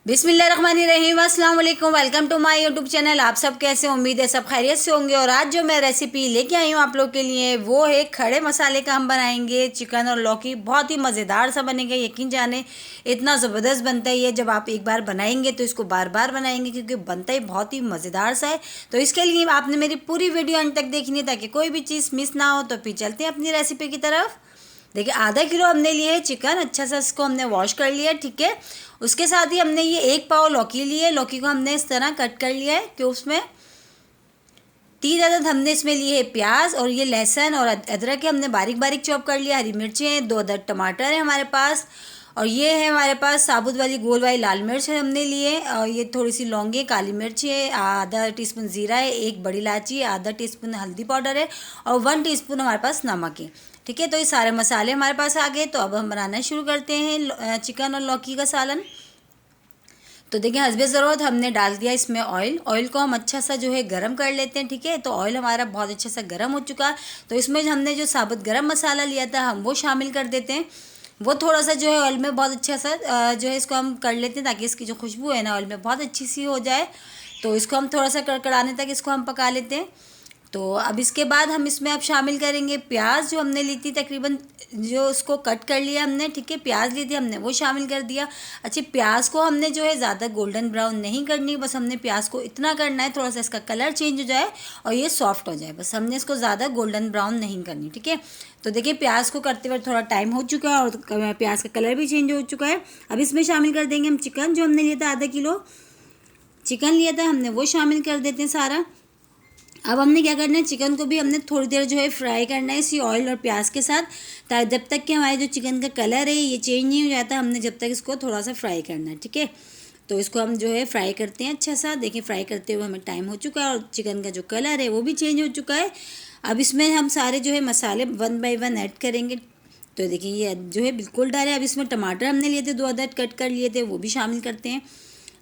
बिस्मिल्लाहिर्रहमानिर्रहीम, अस्सलाम वालेकुम। Welcome to my YouTube channel. आप सब कैसे, उम्मीद है सब खैरियत से होंगे। और आज जो मैं रेसिपी लेके आई हूँ आप लोग के लिए वो है खड़े मसाले का। हम बनाएंगे चिकन और लौकी, बहुत ही मज़ेदार सा बनेगा। यकीन जाने इतना ज़बरदस्त बनता है ये, जब आप एक बार बनाएंगे तो इसको बार बार बनाएंगे क्योंकि बनता ही बहुत ही मज़ेदार सा है। तो इसके लिए आपने मेरी पूरी वीडियो अंत तक देखनी है ताकि कोई भी चीज़ मिस ना हो। तो फिर चलते हैं अपनी रेसिपी की तरफ। देखिए, आधा किलो हमने लिए है चिकन। अच्छा सा इसको हमने वॉश कर लिया है, ठीक है। उसके साथ ही हमने ये 1 पाव लौकी ली है। लौकी को हमने इस तरह कट कर लिया है कि उसमें 3 अदद हमने इसमें लिए है प्याज, और ये लहसुन और अदरक है हमने बारीक बारीक चॉप कर लिया। हरी मिर्चें हैं, 2 अदद टमाटर है हमारे पास, और ये है हमारे पास साबुत वाली गोल वाली लाल मिर्च है हमने लिए, और ये थोड़ी सी लौंगे, काली मिर्च है, आधा टीस्पून ज़ीरा है, 1 बड़ी इलायची, आधा टीस्पून हल्दी पाउडर है, और 1 टीस्पून हमारे पास नमक है, ठीक है। तो ये सारे मसाले हमारे पास आ गए। तो अब हम बनाना शुरू करते हैं चिकन और लौकी का सालन। तो देखिए, हस्बे ज़रूरत हमने डाल दिया इसमें ऑयल। ऑयल को हम अच्छा सा जो है गरम कर लेते हैं, ठीक है। तो ऑयल हमारा बहुत अच्छा सा गरम हो चुका है। तो इसमें हमने जो साबुत गरम मसाला लिया था हम वो शामिल कर देते हैं। वो थोड़ा सा जो है ऑयल में बहुत अच्छा सा जो है इसको हम कर लेते हैं ताकि इसकी जो खुशबू है ना ऑयल में बहुत अच्छी सी हो जाए। तो इसको हम थोड़ा सा कड़कड़ाने तक इसको हम पका लेते हैं। तो अब इसके बाद हम इसमें अब शामिल करेंगे प्याज जो हमने ली थी, तकरीबन जो उसको कट कर लिया हमने, ठीक है। प्याज ली थी हमने, वो शामिल कर दिया। अच्छा, प्याज को हमने जो है ज़्यादा गोल्डन ब्राउन नहीं करनी, बस हमने प्याज को इतना करना है थोड़ा सा इसका कलर चेंज हो जाए और ये सॉफ्ट हो जाए, बस हमने इसको ज़्यादा गोल्डन ब्राउन नहीं करनी, ठीक है। तो देखिए, प्याज को करते हुए थोड़ा टाइम हो चुका है और प्याज का कलर भी चेंज हो चुका है। अब इसमें शामिल कर देंगे हम चिकन जो हमने लिया था। आधा किलो चिकन लिया था हमने, वो शामिल कर देते हैं सारा। अब हमने क्या करना है, चिकन को भी हमने थोड़ी देर जो है फ्राई करना है इसी ऑयल और प्याज के साथ, जब तक कि हमारे जो चिकन का कलर है ये चेंज नहीं हो जाता, हमने जब तक इसको थोड़ा सा फ्राई करना है, ठीक है। तो इसको हम जो है फ्राई करते हैं अच्छा सा। देखिए, फ्राई करते हुए हमें टाइम हो चुका है और चिकन का जो कलर है वो भी चेंज हो चुका है। अब इसमें हम सारे जो है मसाले 1 बाय 1 ऐड करेंगे। तो देखिए, ये जो है बिल्कुल डाले। अब इसमें टमाटर हमने लिए थे 2 अदद कट कर लिए थे, वो भी शामिल करते हैं।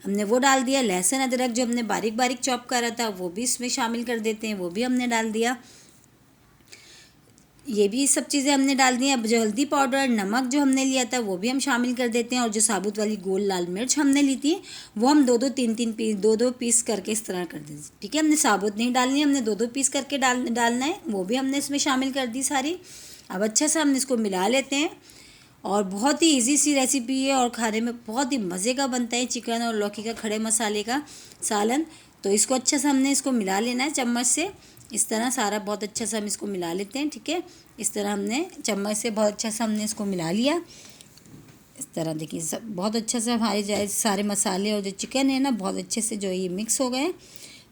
हमने वो डाल दिया। लहसुन अदरक जो हमने बारीक बारीक चॉप करा था वो भी इसमें शामिल कर देते हैं, वो भी हमने डाल दिया। ये भी सब चीज़ें हमने डाल दी। अब जो हल्दी पाउडर, नमक जो हमने लिया था वो भी हम शामिल कर देते हैं, और जो साबुत वाली गोल लाल मिर्च हमने ली थी वो हम 2-2 3-3 पीस 2-2 पीस करके इस तरह कर देते, ठीक है। हमने साबुत नहीं डालनी, हमने 2-2 पीस करके डालना है, वो भी हमने इसमें शामिल कर दी सारी। अब अच्छा सा हम इसको मिला लेते हैं, और बहुत ही इजी सी रेसिपी है और खाने में बहुत ही मज़े का बनता है चिकन और लौकी का खड़े मसाले का सालन। तो इसको अच्छा सा हमने इसको मिला लेना है चम्मच से, इस तरह सारा बहुत अच्छा सा हम इसको मिला लेते हैं, ठीक है। इस तरह हमने चम्मच से बहुत अच्छा सा हमने इसको मिला लिया। इस तरह देखिए, सब बहुत अच्छा से हमारे सारे मसाले और जो चिकन है ना बहुत अच्छे से जो ये मिक्स हो गए।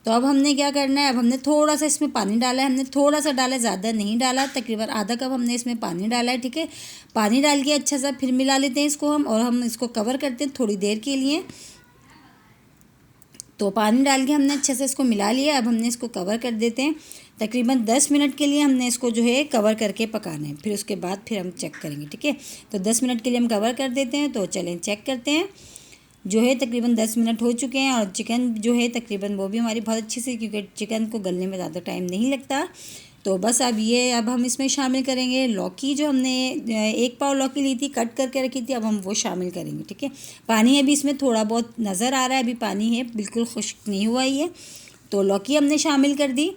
तो अब हमने क्या करना है, अब हमने थोड़ा सा इसमें पानी डाला है। हमने थोड़ा सा डाला, ज़्यादा नहीं डाला, तकरीबन आधा कप हमने इसमें पानी डाला है, ठीक है। पानी डाल के अच्छा सा फिर मिला लेते हैं इसको हम, और हम इसको कवर करते हैं थोड़ी देर के लिए। तो पानी डाल के हमने अच्छे से इसको मिला लिया। अब हमने इसको कवर कर देते हैं, तकरीबन 10 मिनट के लिए हमने इसको जो है कवर करके पकाना है। फिर उसके बाद फिर हम चेक करेंगे, ठीक है। तो 10 मिनट के लिए हम कवर कर देते हैं। तो चलें चेक करते हैं। जो है तकरीबन 10 मिनट हो चुके हैं, और चिकन जो है तकरीबन वो भी हमारी बहुत अच्छी से, क्योंकि चिकन को गलने में ज़्यादा टाइम नहीं लगता। तो बस अब हम इसमें शामिल करेंगे लौकी। जो हमने 1 पाव लौकी ली थी, कट करके रखी थी, अब हम वो शामिल करेंगे, ठीक है। पानी अभी इसमें थोड़ा बहुत नज़र आ रहा है, अभी पानी है, बिल्कुल खुश्क नहीं हुआ ये। तो लौकी हमने शामिल कर दी।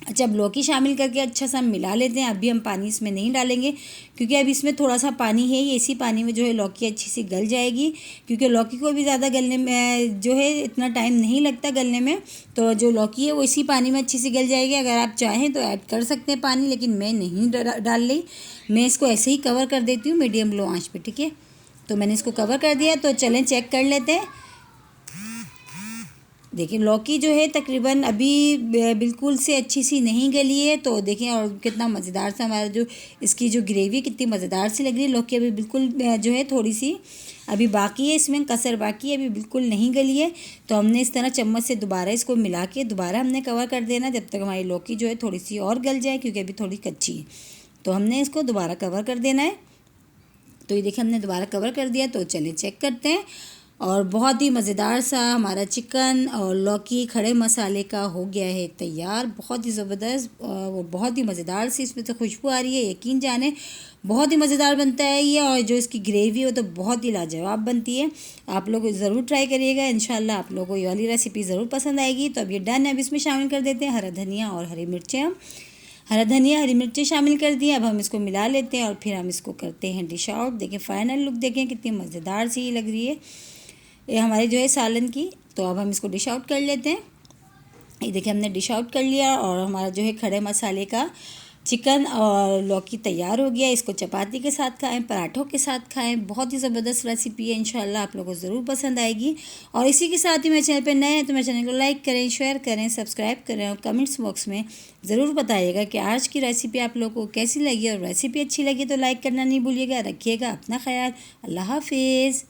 अच्छा, अब लौकी शामिल करके अच्छा सा मिला लेते हैं। अभी हम पानी इसमें नहीं डालेंगे क्योंकि अब इसमें थोड़ा सा पानी है, ये इसी पानी में जो है लौकी अच्छी सी गल जाएगी, क्योंकि लौकी को भी ज़्यादा गलने में जो है इतना टाइम नहीं लगता गलने में। तो जो लौकी है वो इसी पानी में अच्छी सी गल जाएगी। अगर आप चाहें तो ऐड कर सकते हैं पानी, लेकिन मैं नहीं डाल रही, मैं इसको ऐसे ही कवर कर देती हूँ मीडियम लो आँच पर, ठीक है। तो मैंने इसको कवर कर दिया। तो चलें चेक कर लेते हैं। देखिए, लौकी जो है तकरीबन अभी बिल्कुल से अच्छी सी नहीं गली है। तो देखें, और कितना मज़ेदार सा हमारा जो इसकी जो ग्रेवी कितनी मज़ेदार सी लग रही है। लौकी अभी बिल्कुल जो है थोड़ी सी अभी बाकी है, इसमें कसर बाकी है, अभी बिल्कुल नहीं गली है। तो हमने इस तरह चम्मच से दोबारा इसको मिला के दोबारा हमने कवर कर देना, जब तक हमारी लौकी जो है थोड़ी सी और गल जाए, क्योंकि अभी थोड़ी कच्ची है। तो हमने इसको दोबारा कवर कर देना है। तो ये देखिए, हमने दोबारा कवर कर दिया। तो चलिए चेक करते हैं। और बहुत ही मज़ेदार सा हमारा चिकन और लौकी खड़े मसाले का हो गया है तैयार। बहुत ही ज़बरदस्त वो बहुत ही मज़ेदार सी इसमें तो खुशबू आ रही है, यकीन जाने बहुत ही मज़ेदार बनता है ये। और जो इसकी ग्रेवी हो तो बहुत ही लाजवाब बनती है। आप लोग ज़रूर ट्राई करिएगा, इंशाल्लाह आप लोगों को ये वाली रेसिपी ज़रूर पसंद आएगी। तो अब ये डन है। अब इसमें शामिल कर देते हैं हरा धनिया और हरी मिर्चें। हम हरा धनिया हरी मिर्चें शामिल कर दिए। अब हम इसको मिला लेते हैं और फिर हम इसको करते हैं डिश आउट। देखें फाइनल लुक, देखें कितनी मज़ेदार सी लग रही है ये हमारी जो है सालन की। तो अब हम इसको डिश आउट कर लेते हैं। ये देखिए हमने डिश आउट कर लिया और हमारा जो है खड़े मसाले का चिकन और लौकी तैयार हो गया। इसको चपाती के साथ खाएं, पराठों के साथ खाएं। बहुत ही ज़बरदस्त रेसिपी है, इंशाल्लाह आप लोगों को ज़रूर पसंद आएगी। और इसी के साथ ही मेरे चैनल पे नए हैं तो मेरे चैनल को लाइक करें, शेयर करें, सब्सक्राइब करें और कमेंट्स बॉक्स में ज़रूर बताइएगा कि आज की रेसिपी आप लोगों को कैसी लगी। और रेसिपी अच्छी लगी तो लाइक करना नहीं भूलिएगा। रखिएगा अपना ख्याल। अल्लाह हाफिज़।